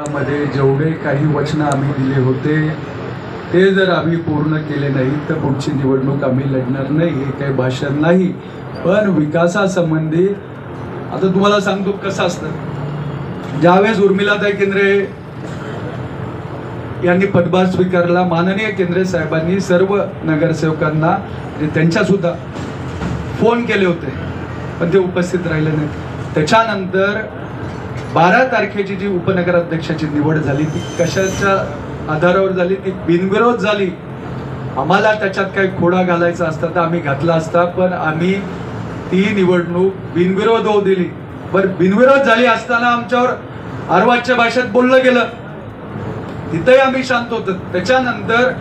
मध्ये जेवढे काही वचनं आम्ही दिले होते ते जर आम्ही पूर्ण केले नाही तर पुढची निवडणूक आम्ही लढणार नाही. हे काही भाषण नाही, पण विकासासंबंधी आता तुम्हाला सांगतो कसं असतं. ज्यावेळेस उर्मिलाताई केंद्रे यांनी पदभार स्वीकारला, माननीय केंद्रे साहेबांनी सर्व नगरसेवकांना त्यांच्या सुद्धा फोन केले होते, पण ते उपस्थित राहिले नाही. त्याच्यानंतर 12 तारखेची जी उपनगराध्यक्षाची निवड झाली ती कशाच्या आधारावर झाली? ती बिनविरोध झाली. आम्हाला त्याच्यात काही खोडा घालायचा असता तर आम्ही घातला असता, पण आम्ही ती निवडणूक बिनविरोध होऊ दिली. बरं, बिनविरोध झाली असताना आमच्यावर अर्वाच्य भाषेत बोललं गेलं, तिथेही आम्ही शांत होतो. त्याच्यानंतर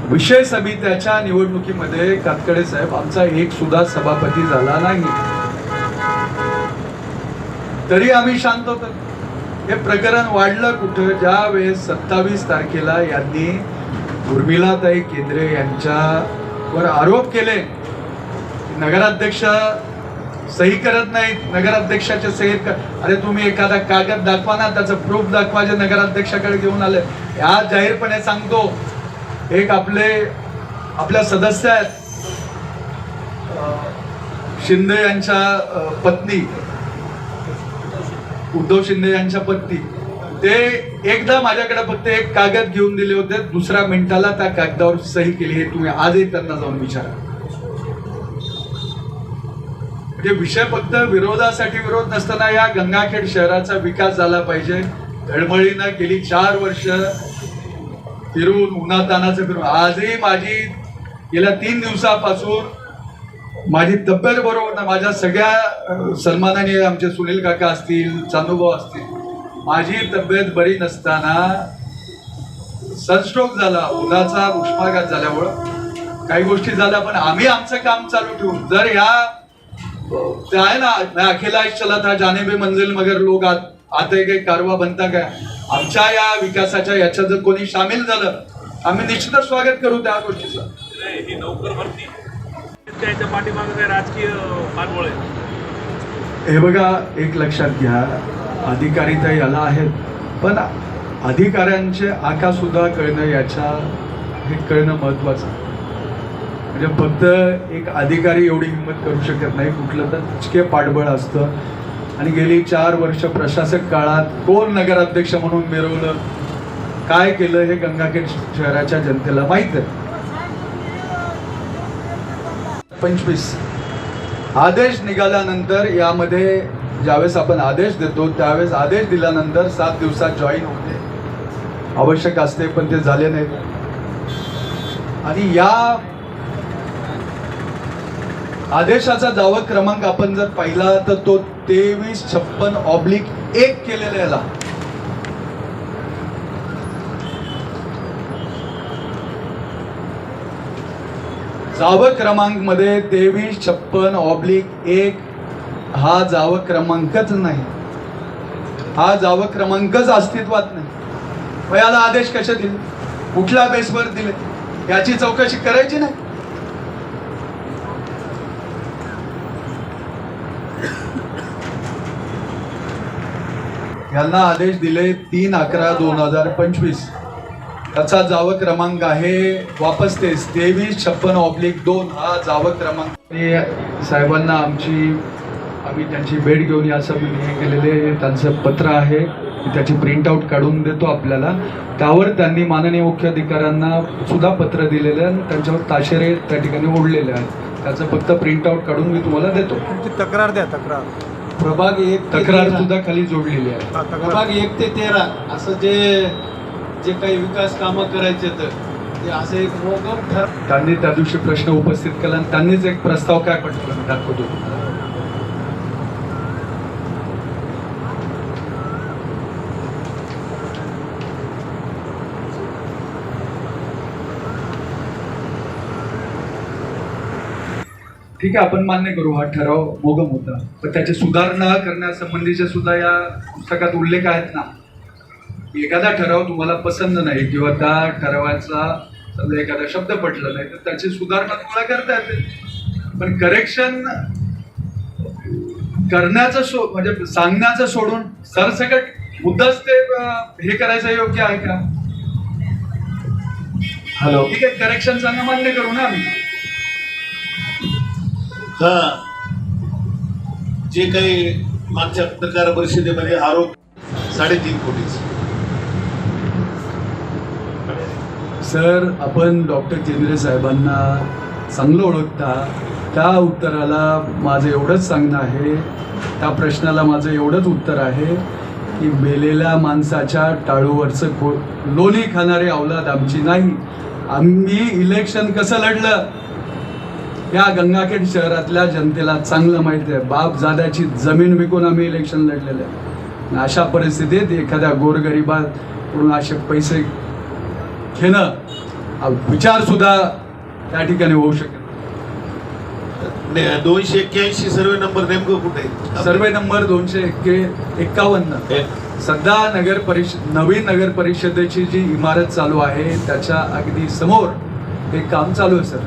विषय समित्याच्या निवडणुकीमध्ये कातकडे साहेब आमचा एक सुद्धा सभापती झाला नाही, तरी आम्ही शांत होतो. हे प्रकरण वाढलं कुठं? ज्या वेळेस 27 तारखेला यांनी उर्मिलाताई केंद्रे यांच्यावर आरोप केले, नगराध्यक्ष सही करत नाहीत, नगराध्यक्षाचे सही अरे तुम्ही एखादा कागद दाखवा ना, त्याचं प्रूफ दाखवा जे नगराध्यक्षाकडे घेऊन आले. या जाहीरपणे सांगतो, एक आपल्या सदस्य आहेत शिंदे यांच्या पत्नी, उद्धव शिंदे यांच्या पत्नी, ते एकदा माझ्याकडे फक्त एक कागद घेऊन दिले होते, दुसऱ्या मिनिटाला त्या कागदावर सही केली. हे तुम्ही आजही त्यांना जाऊन विचारा. म्हणजे विषय फक्त विरोधासाठी विरोध नसताना या गंगाखेड शहराचा विकास झाला पाहिजे. धडमळीनं गेली 4 वर्ष फिरून, उन्हातानाचं फिरून, आजही माझी गेल्या 3 दिवसापासून माझी तब्येत बरोबर ना. माझ्या सगळ्या सन्माननीय आमचे सुनील काका असतील, चांदूभाऊ असतील, माझी तब्येत बरी नसताना सनस्ट्रोक झाला, उन्हाचा उष्माघात झाल्यामुळं काही गोष्टी झाल्या, पण आम्ही आमचं काम चालू ठेवून जर ते आहे ना अकेला चला था जाने बे मंजिल मगर लोग आते काही कारवा बनता काय, आमच्या या विकासाच्या याच्यात जर कोणी सामील झालं आम्ही निश्चितच स्वागत करू त्या गोष्टीचं. ही नोकर भरती त्याच्या पाठीमागे काय राजकीय पाठबळ आहे? हे बघा, एक लक्षात घ्या, अधिकारी तर याला आहेत, पण अधिकाऱ्यांचे आका सुद्धा कळणं हे कळणं महत्वाचं. म्हणजे फक्त एक अधिकारी एवढी हिंमत करू शकत नाही, कुठलं तर इतके पाठबळ असतं. आणि गेली 4 वर्ष प्रशासक काळात कोण नगराध्यक्ष म्हणून मिरवलं, काय केलं, हे गंगाखेड शहराच्या जनतेला माहीत आहे. 25 आदेश निघाल्यानंतर, यामध्ये ज्यावेळेस आपण आदेश देतो त्यावेळेस आदेश दिल्यानंतर 7 दिवसात जॉईन होणे आवश्यक असते, पण ते झाले नाही. आणि या आदेशाचा जावक क्रमांक आपण जर पाहिला तर तो 2356/1 केलेला याला. जावक क्रमांक मध्ये 2356/1 हा जावक क्रमांकच नाही, हा जावक क्रमांकच अस्तित्वात नाही. मग याला आदेश कसे दिले, कुठल्या बेसवर दिले, याची चौकशी करायची नाही. यांना आदेश दिले 3/11/2025. त्याचा जावक क्रमांक आहे वापस तेच 2356/2 हा जावक क्रमांक. साहेबांना आम्ही त्यांची भेट घेऊन या हे केलेले त्यांचं पत्र आहे, त्याची प्रिंटआउट काढून देतो आपल्याला. त्यावर त्यांनी माननीय मुख्याधिकाऱ्यांना सुद्धा पत्र दिलेलं आणि त्यांच्यावर ताशेरे त्या ठिकाणी ओढलेले आहेत. त्याचं फक्त प्रिंटआउट काढून मी तुम्हाला देतो. तक्रार द्या. तक्रार प्रभाग 1 तक्रार सुद्धा खाली जोडलेली आहे. प्रभाग 1 ते 13 असं जे काही विकास कामं करायचे तर ते असं एक मोगम त्यांनी त्या दिवशी प्रश्न उपस्थित केला आणि त्यांनीच एक प्रस्ताव काय पाठवला दाखवतो. ठीक आहे, आपण मान्य करू हा ठराव मोगम होता, पण त्याची सुधारणा करण्यासंबंधीचे सुद्धा या पुस्तकात उल्लेख आहेत ना. एखादा ठराव तुम्हाला पसंत नाही किंवा त्या ठरावाचा समजा एखादा शब्द पटला नाही तर त्याची सुधारणा तुम्हाला करता येते, पण करेक्शन करण्याचं म्हणजे सांगण्याचं सोडून सरसकट मुद्दाच ते हे करायचं योग्य आहे का? हॅलो. ठीक आहे, करेक्शन सांगा, मान्य करू ना आम्ही. हा जे काही मागच्या पत्रकार परिषदेमध्ये आरोप 3.5 कोटीचे. सर, आपण डॉक्टर केंद्रे साहेबांना चांगलं ओळखता. त्या उत्तराला माझं एवढंच सांगणं आहे, त्या प्रश्नाला माझं एवढंच उत्तर आहे की मेलेल्या माणसाच्या टाळूवरचं लोणी खाणारे अवलाद आमची नाही. आम्ही इलेक्शन कसं लढलं या गंगाखेड शहरातल्या जनतेला चांगलं माहिती आहे. बापजाद्याची जमीन विकून आम्ही इलेक्शन लढलेलं आहे. अशा परिस्थितीत एखाद्या गोरगरिबाकडून असे पैसे घेणं विचार सुद्धा त्या ठिकाणी होऊ शकेल. 281 सर्वे नंबर नेमकं कुठे आहे? Survey number 251. सध्या नवीन नगर परिषदेची जी इमारत चालू आहे त्याच्या अगदी समोर हे काम चालू आहे सर.